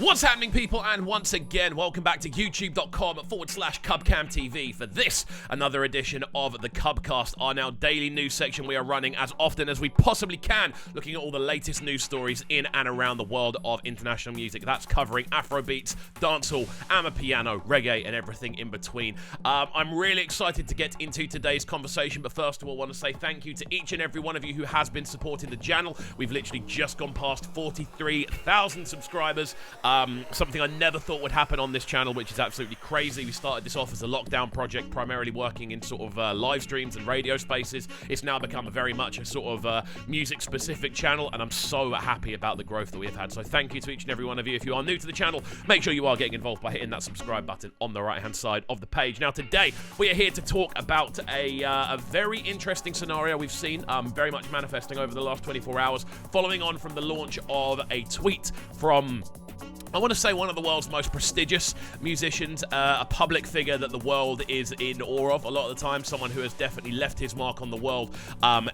What's happening, people? And once again, welcome back to youtube.com/CubCamTV for this, another edition of the CubCast, our now daily news section we are running as often as we possibly can, looking at all the latest news stories in and around the world of international music. That's covering Afrobeats, dancehall, amapiano, reggae, and everything in between. I'm really excited to get into today's conversation, but first of all, I want to say thank you to each and every one of you who has been supporting the channel. We've literally just gone past 43,000 subscribers. Something I never thought would happen on this channel, which is absolutely crazy. We started this off as a lockdown project, primarily working in sort of live streams and radio spaces. It's now become very much a sort of music-specific channel, and I'm so happy about the growth that we have had. So thank you to each and every one of you. If you are new to the channel, make sure you are getting involved by hitting that subscribe button on the right-hand side of the page. Now, today, we are here to talk about a very interesting scenario we've seen very much manifesting over the last 24 hours, following on from the launch of a tweet from, I want to say, one of the world's most prestigious musicians, a public figure that the world is in awe of a lot of the time, someone who has definitely left his mark on the world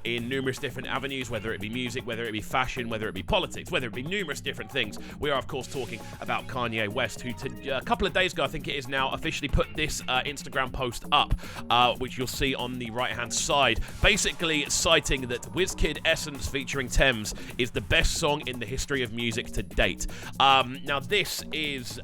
in numerous different avenues, whether it be music, whether it be fashion, whether it be politics, whether it be numerous different things. We are, of course, talking about Kanye West, who a couple of days ago, I think it is now, officially put this Instagram post up, which you'll see on the right-hand side, basically citing that WizKid Essence featuring Thames is the best song in the history of music to date. Now, this is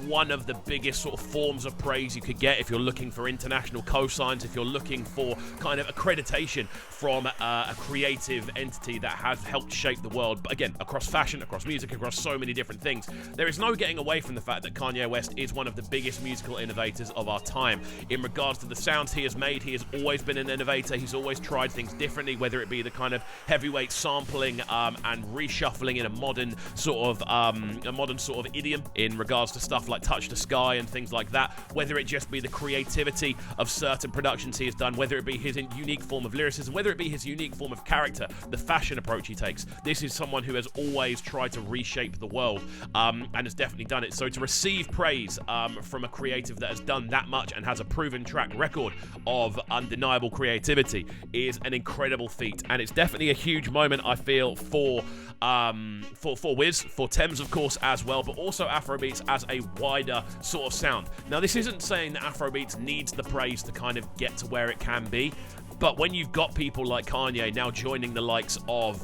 one of the biggest sort of forms of praise you could get if you're looking for international cosigns, if you're looking for kind of accreditation from a creative entity that has helped shape the world, but again, across fashion, across music, across so many different things. There is no getting away from the fact that Kanye West is one of the biggest musical innovators of our time. In regards to the sounds he has made, he has always been an innovator. He's always tried things differently, whether it be the kind of heavyweight sampling and reshuffling in a modern sort of idiom in regards to stuff like Touch the Sky and things like that, whether it just be the creativity of certain productions he has done, whether it be his unique form of lyricism, whether it be his unique form of character, the fashion approach he takes. This is someone who has always tried to reshape the world and has definitely done it. So to receive praise from a creative that has done that much and has a proven track record of undeniable creativity is an incredible feat, and it's definitely a huge moment, I feel, for Wiz, for Thames, of course, as well, but also Afrobeats as a wider sort of sound. Now, this isn't saying that Afrobeats needs the praise to kind of get to where it can be, but when you've got people like Kanye now joining the likes of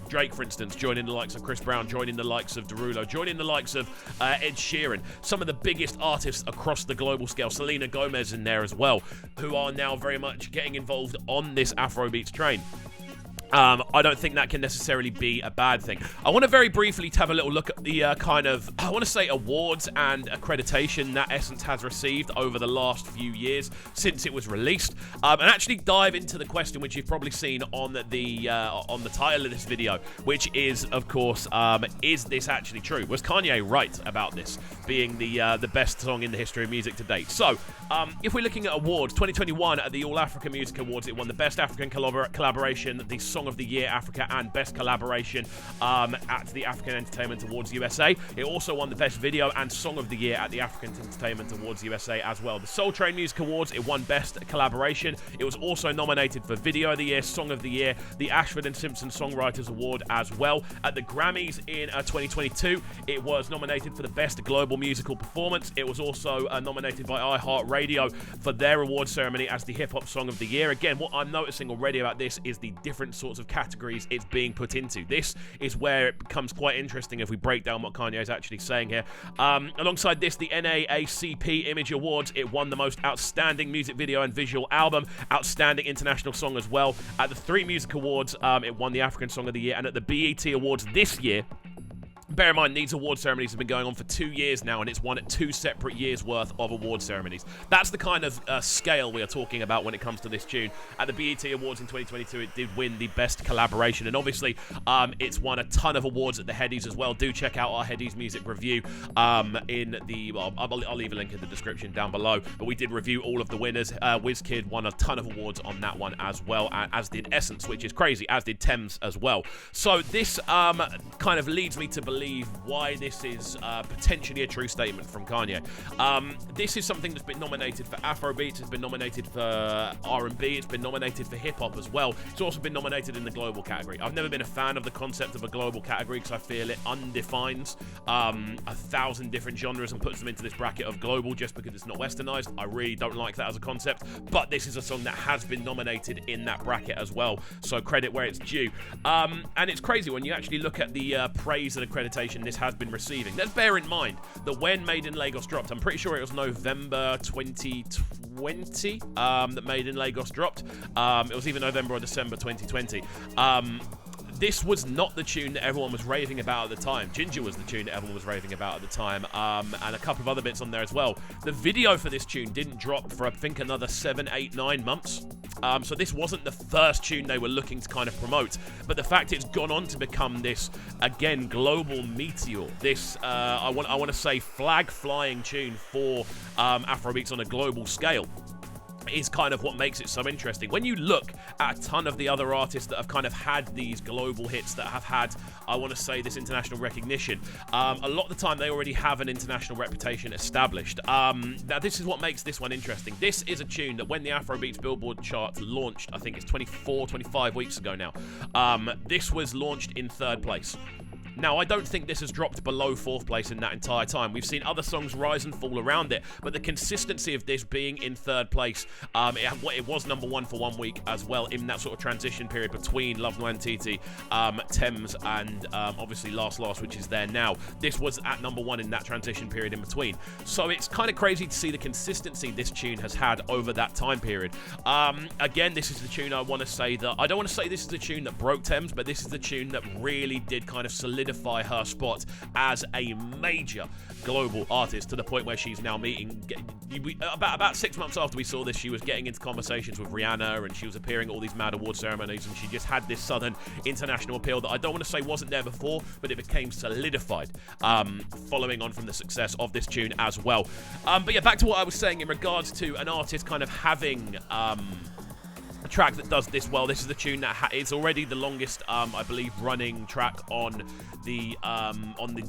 Drake, for instance, joining the likes of Chris Brown, joining the likes of Derulo, joining the likes of Ed Sheeran, some of the biggest artists across the global scale, Selena Gomez in there as well, who are now very much getting involved on this Afrobeats train. I don't think that can necessarily be a bad thing. I want to very briefly have a little look at the kind of, I want to say, awards and accreditation that Essence has received over the last few years since it was released, and actually dive into the question which you've probably seen on the title of this video, which is, of course, is this actually true? Was Kanye right about this being the best song in the history of music to date? So, if we're looking at awards, 2021 at the All Africa Music Awards, it won the Best African Collaboration, the Song of the Year Africa, and Best Collaboration at the African Entertainment Awards USA. It also won the Best Video and Song of the Year at the African Entertainment Awards USA as well. The Soul Train Music Awards, it won Best Collaboration. It was also nominated for Video of the Year, Song of the Year, the Ashford and Simpson Songwriters Award as well. At the Grammys in 2022, it was nominated for the Best Global Musical Performance. It was also nominated by iHeartRadio for their award ceremony as the Hip Hop Song of the Year. Again, what I'm noticing already about this is the different sorts of categories it's being put into. This is where it becomes quite interesting if we break down what Kanye is actually saying here. Alongside this, the NAACP Image Awards, it won the most outstanding music video and visual album, outstanding international song as well. At the 3 Music Awards, it won the African Song of the Year, and at the BET Awards this year, bear in mind, these award ceremonies have been going on for 2 years now, and it's won at 2 separate years' worth of award ceremonies. That's the kind of scale we are talking about when it comes to this tune. At the BET Awards in 2022, it did win the Best Collaboration, and obviously, it's won a ton of awards at the Headies as well. Do check out our Headies music review in the, well, I'll leave a link in the description down below, but we did review all of the winners. WizKid won a ton of awards on that one as well, as did Essence, which is crazy, as did Thames as well. So this kind of leads me to believe believe why this is potentially a true statement from Kanye. This is something that's been nominated for Afrobeats, it's been nominated for R&B, it's been nominated for hip-hop as well. It's also been nominated in the global category. I've never been a fan of the concept of a global category because I feel it undefines 1,000 different genres and puts them into this bracket of global just because it's not westernized. I really don't like that as a concept, but this is a song that has been nominated in that bracket as well, so credit where it's due. And it's crazy when you actually look at the praise and accreditation this has been receiving. Let's bear in mind that when Made in Lagos dropped, I'm pretty sure it was November 2020 that Made in Lagos dropped. It was either November or December 2020. This was not the tune that everyone was raving about at the time. Ginger was the tune that everyone was raving about at the time, and a couple of other bits on there as well. The video for this tune didn't drop for, I think, another 7, 8, 9 months. So this wasn't the first tune they were looking to kind of promote, but the fact it's gone on to become this, again, global meteor, this, I want to say, flag-flying tune for Afrobeats on a global scale, is kind of what makes it so interesting. When you look at a ton of the other artists that have kind of had these global hits, that have had, I want to say, this international recognition, a lot of the time they already have an international reputation established. Now this is what makes this one interesting. This is a tune that when the Afrobeats Billboard chart launched, I think it's 24, 25 weeks ago now, this was launched in 3rd place. Now, I don't think this has dropped below 4th place in that entire time. We've seen other songs rise and fall around it, but the consistency of this being in 3rd place, it was number 1 for 1 week as well in that sort of transition period between Love Nwantiti, Thames, and obviously Last, which is there now. This was at number 1 in that transition period in between. So it's kind of crazy to see the consistency this tune has had over that time period. Again, this is the tune I want to say that, I don't want to say this is the tune that broke Thames, but this is the tune that really did kind of solidify her spot as a major global artist, to the point where she's now meeting, about 6 months after we saw this, she was getting into conversations with Rihanna, and she was appearing at all these mad award ceremonies, and she just had this southern international appeal that I don't want to say wasn't there before, but it became solidified following on from the success of this tune as well. But yeah, back to what I was saying in regards to an artist kind of having a track that does this well. This is the tune that is already the longest, I believe, running track on the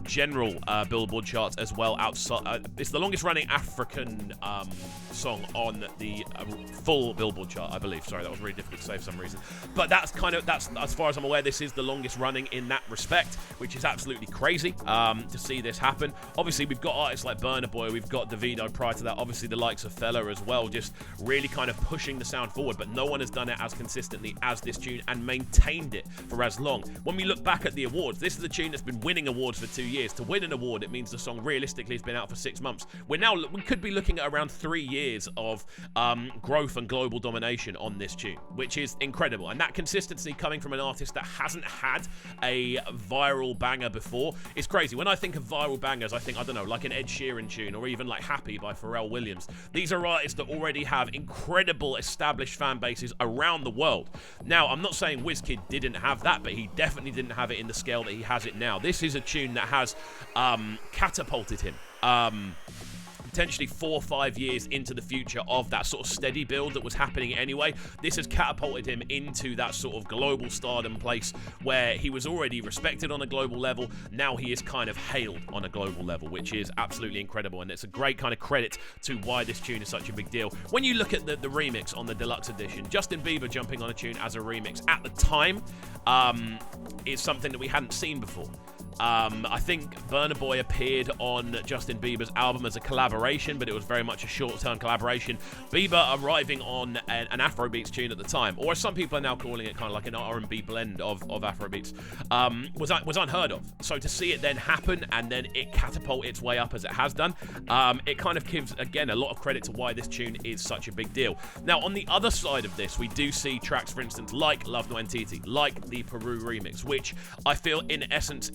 general Billboard charts as well. Outside, it's the longest running African song on the full Billboard chart, I believe. Sorry, that was really difficult to say for some reason. But that's as far as I'm aware, this is the longest running in that respect, which is absolutely crazy to see this happen. Obviously, we've got artists like Burna Boy, we've got Davido prior to that, obviously the likes of Fela as well, just really kind of pushing the sound forward, but no one has done it as consistently as this tune and maintained it for as long. When we look back at the awards, this is the tune that's been winning awards for 2 years. To win an award, it means the song realistically has been out for 6 months. We could be looking at around 3 years of growth and global domination on this tune, which is incredible. And that consistency coming from an artist that hasn't had a viral banger before is crazy. When I think of viral bangers, I think, I don't know, like an Ed Sheeran tune, or even like Happy by Pharrell Williams. These are artists that already have incredible established fan bases around the world. Now, I'm not saying Wizkid didn't have that, but he definitely didn't have it in the scale that he has it now. This is a tune that has catapulted him potentially 4 or 5 years into the future of that sort of steady build that was happening anyway. This has catapulted him into that sort of global stardom place where he was already respected on a global level. Now he is kind of hailed on a global level, which is absolutely incredible, and it's a great kind of credit to why this tune is such a big deal. When you look at the remix on the deluxe edition, Justin Bieber jumping on a tune as a remix at the time is something that we hadn't seen before. I think Burna Boy appeared on Justin Bieber's album as a collaboration, but it was very much a short-term collaboration. Bieber arriving on an Afrobeats tune at the time, or as some people are now calling it, kind of like an R&B blend of Afrobeats, was unheard of. So to see it then happen and then it catapult its way up as it has done, it kind of gives, again, a lot of credit to why this tune is such a big deal. Now, on the other side of this, we do see tracks, for instance, like Love Nwantiti, like the Peru remix, which I feel in essence,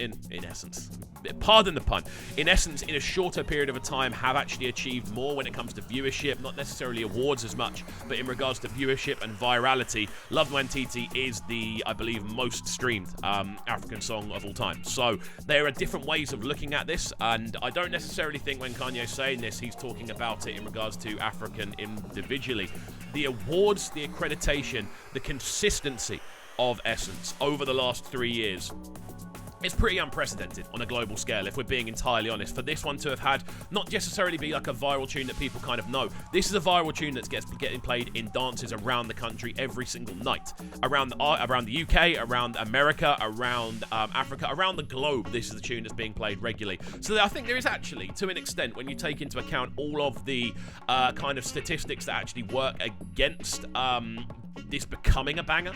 pardon the pun, in essence, in a shorter period of a time, have actually achieved more when it comes to viewership, not necessarily awards as much, but in regards to viewership and virality. Love Nwantiti is the, I believe, most streamed African song of all time. So there are different ways of looking at this, and I don't necessarily think when Kanye's saying this, he's talking about it in regards to African individually. The awards, the accreditation, the consistency of Essence over the last 3 years It's pretty unprecedented on a global scale, if we're being entirely honest, for this one to have had not necessarily be like a viral tune that people kind of know. This is a viral tune that's getting played in dances around the country every single night, around the UK, around America, around Africa, around the globe. This is the tune that's being played regularly. So I think there is actually, to an extent, when you take into account all of the kind of statistics that actually work against this becoming a banger.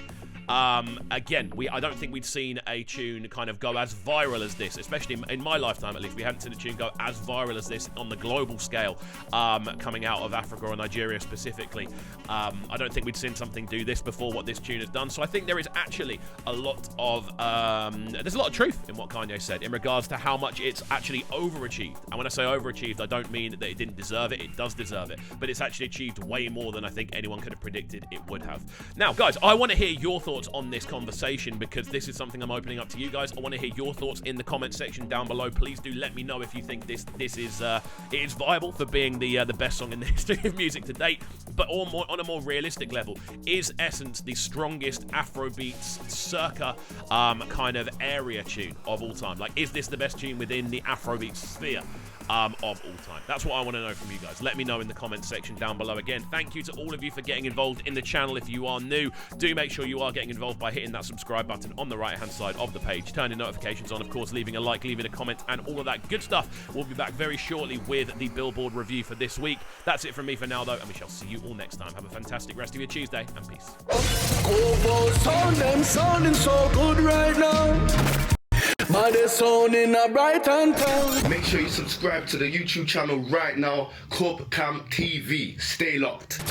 Again, I don't think we'd seen a tune kind of go as viral as this, especially in my lifetime at least. We hadn't seen a tune go as viral as this on the global scale, coming out of Africa or Nigeria specifically. I don't think we'd seen something do this before, what this tune has done. So I think there is actually a lot of there's a lot of truth in what Kanye said in regards to how much it's actually overachieved. And when I say overachieved, I don't mean that it didn't deserve it. It does deserve it, but it's actually achieved way more than I think anyone could have predicted it would have. Now, guys, I want to hear your thoughts on this conversation, because this is something I'm opening up to you guys. I want to hear your thoughts in the comment section down below. Please do let me know if you think this is it is viable for being the best song in the history of music to date. But on a more realistic level, is Essence the strongest Afrobeats circa kind of area tune of all time? Like, is this the best tune within the Afrobeat sphere of all time? That's what I want to know from you guys. Let me know in the comment section down below. Again, thank you to all of you for getting involved in the channel. If you are new, do make sure you are getting involved by hitting that subscribe button on the right hand side of the page, turning notifications on, of course, leaving a like, leaving a comment, and all of that good stuff. We'll be back very shortly with the Billboard review for this week. That's it from me for now, though, and we shall see you all next time. Have a fantastic rest of your Tuesday, and peace. Sounding so good right now. My sound in a Brighton town. Make sure you subscribe to the YouTube channel right now, CubCamTV. Stay locked.